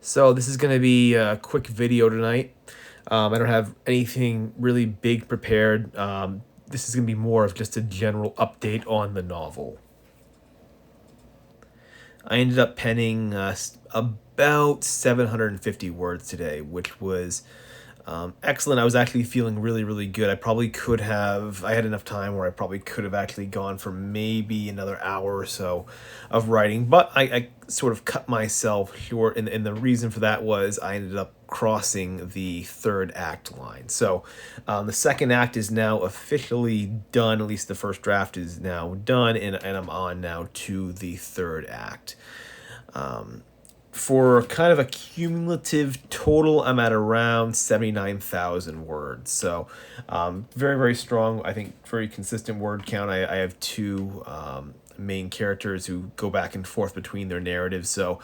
So this is going to be a quick video tonight. I don't have anything really big prepared. This is going to be more of just a general update on the novel. I ended up penning about 750 words today, which was excellent. I was actually feeling really, really good. I probably could have, I had enough time where I probably could have actually gone for maybe another hour or so of writing, but I sort of cut myself short. And the reason for that was I ended up crossing the third act line. So the second act is now officially done. At least the first draft is now done, and I'm on now to the third act. For kind of a cumulative total, I'm at around 79,000 words. So, very, very strong. I think very consistent word count. I have two main characters who go back and forth between their narratives. So,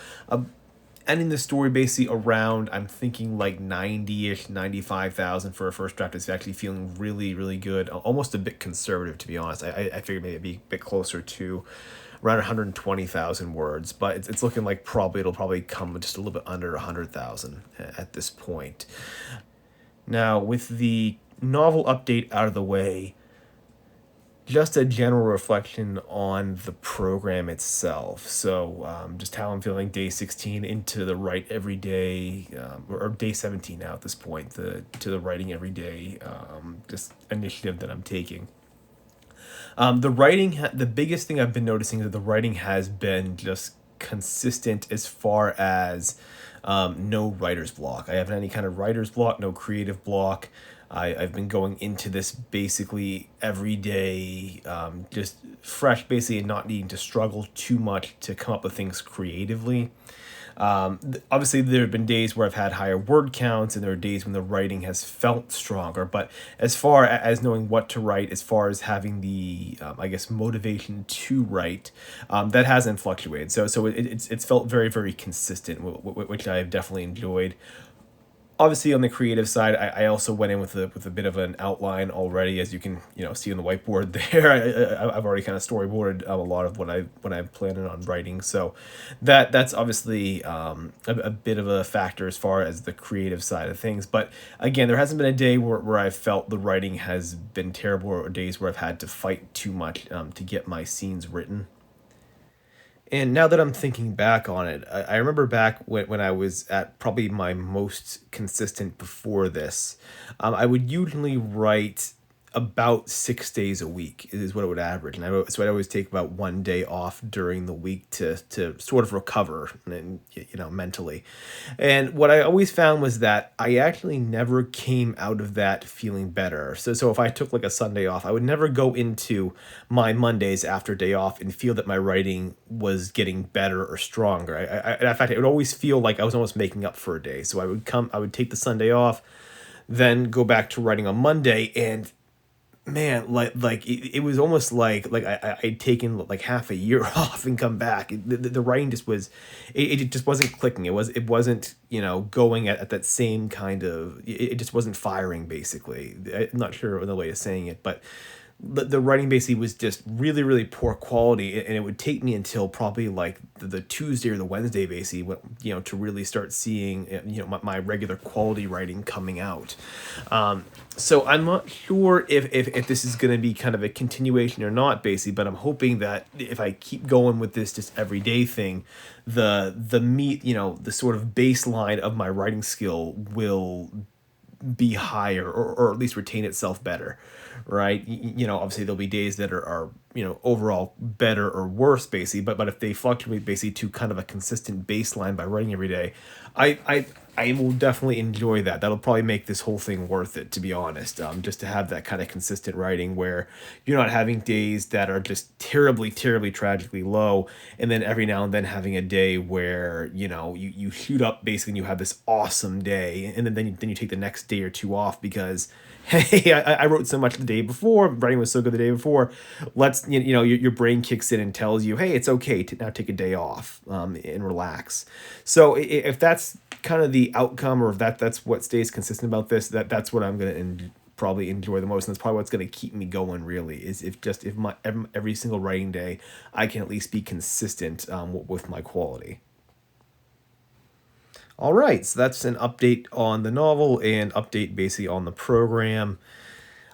ending the story basically around, I'm thinking like 90-ish, 95,000 for a first draft is actually feeling really, really good. Almost a bit conservative, to be honest. I figured maybe it'd be a bit closer to around 120,000 words, but it's looking like it'll probably come just a little bit under 100,000 at this point. Now, with the novel update out of the way, just a general reflection on the program itself. So, just how I'm feeling day 16 into the write every day, or day 17 now at this point, to the writing every day, just initiative that I'm taking. The biggest thing I've been noticing is that the writing has been just consistent as far as no writer's block. I haven't any kind of writer's block, no creative block. I've been going into this basically every day, just fresh, basically, and not needing to struggle too much to come up with things creatively. Obviously, there have been days where I've had higher word counts, and there are days when the writing has felt stronger. But as far as knowing what to write, as far as having the, I guess, motivation to write, that hasn't fluctuated. So it's felt very, very consistent, which I have definitely enjoyed. Obviously, on the creative side, I also went in with a bit of an outline already, as you can see on the whiteboard there. I've already kind of storyboarded a lot of what I'm planning on writing, so that's obviously a bit of a factor as far as the creative side of things. But again, there hasn't been a day where I've felt the writing has been terrible, or days where I've had to fight too much to get my scenes written. And now that I'm thinking back on it, I remember back when I was at probably my most consistent before this. I would usually write about 6 days a week is what it would average, and so I'd always take about one day off during the week to sort of recover and mentally. And what I always found was that I actually never came out of that feeling better. So if I took like a Sunday off, I would never go into my Mondays after day off and feel that my writing was getting better or stronger. In fact, it would always feel like I was almost making up for a day. So I would take the Sunday off, then go back to writing on Monday, and man, it was almost like I'd taken like half a year off and come back. The writing just was, it just wasn't clicking. It wasn't going at that same kind of, it just wasn't firing, basically. I'm not sure another way of saying it, but the writing basically was just really, really poor quality, and it would take me until probably like the Tuesday or the Wednesday, basically, to really start seeing my regular quality writing coming out. So I'm not sure if this is going to be kind of a continuation or not, basically, but I'm hoping that if I keep going with this just everyday thing, the meat, the sort of baseline of my writing skill will be higher, or at least retain itself better, right? Obviously there'll be days that are overall better or worse, basically, but if they fluctuate basically to kind of a consistent baseline by writing every day, I will definitely enjoy that. That'll probably make this whole thing worth it, to be honest. Just to have that kind of consistent writing where you're not having days that are just terribly, terribly, tragically low, and then every now and then having a day where you shoot up basically, and you have this awesome day, and then you take the next day or two off because hey, I wrote so much the day before, writing was so good the day before. Let's your brain kicks in and tells you, hey, it's okay to now take a day off, and relax. So if that's kind of the outcome, or if that's what stays consistent about this, that's what I'm gonna probably enjoy the most, and that's probably what's gonna keep me going. Really, is if my every single writing day, I can at least be consistent with my quality. All right, so that's an update on the novel and update basically on the program.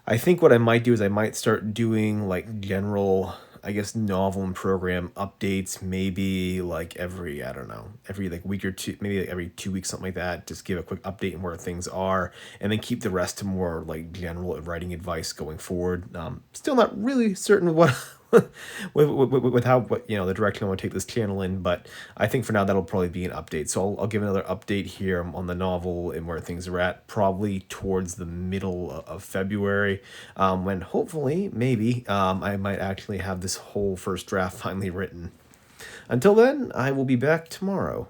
I think what I might do is I might start doing like general, I guess, novel and program updates, maybe like every, I don't know, every like week or two, maybe like every 2 weeks, something like that. Just give a quick update on where things are, and then keep the rest to more like general writing advice going forward. Still not really certain what with how what the direction I want to take this channel in, but I think for now that'll probably be an update. So I'll give another update here on the novel and where things are at, probably towards the middle of February, when hopefully maybe I might actually have this whole first draft finally written. Until then, I will be back tomorrow.